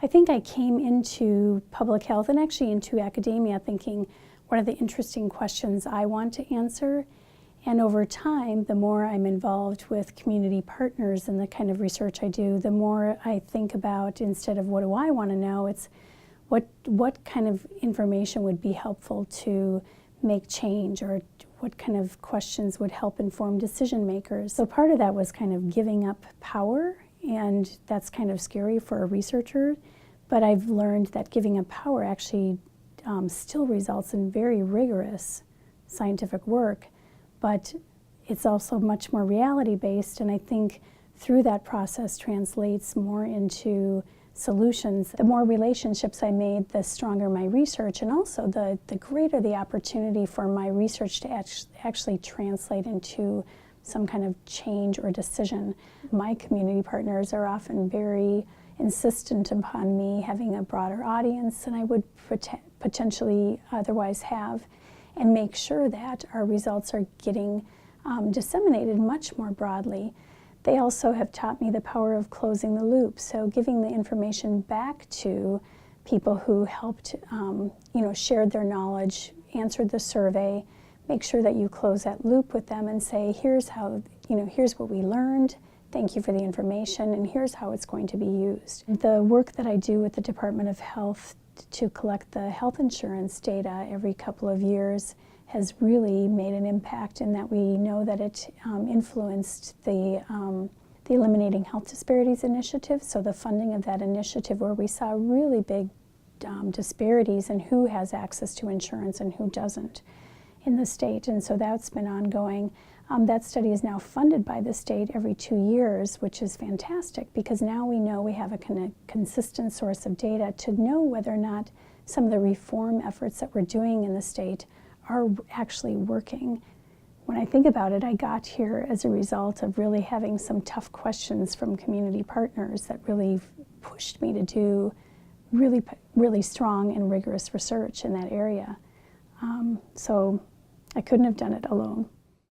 I think I came into public health and actually into academia thinking, what are the interesting questions I want to answer? And over time, the more I'm involved with community partners and the kind of research I do, the more I think about, instead of what do I want to know, it's what kind of information would be helpful to make change, or what kind of questions would help inform decision makers. So part of that was kind of giving up power, and that's kind of scary for a researcher, but I've learned that giving up power actually still results in very rigorous scientific work, but it's also much more reality-based, and I think through that process translates more into solutions. The more relationships I made, the stronger my research, and also the greater the opportunity for my research to actually translate into some kind of change or decision. My community partners are often very insistent upon me having a broader audience than I would potentially otherwise have, and make sure that our results are getting disseminated much more broadly. They also have taught me the power of closing the loop, so giving the information back to people who helped, shared their knowledge, answered the survey, make sure that you close that loop with them and say, here's how, here's what we learned, thank you for the information, and here's how it's going to be used. The work that I do with the Department of Health to collect the health insurance data every couple of years has really made an impact, in that we know that it influenced the Eliminating Health Disparities initiative, so the funding of that initiative, where we saw really big disparities in who has access to insurance and who doesn't in the state, and so that's been ongoing. That study is now funded by the state every 2 years, which is fantastic, because now we know we have a consistent source of data to know whether or not some of the reform efforts that we're doing in the state are actually working. When I think about it, I got here as a result of really having some tough questions from community partners that really pushed me to do really strong and rigorous research in that area. So I couldn't have done it alone.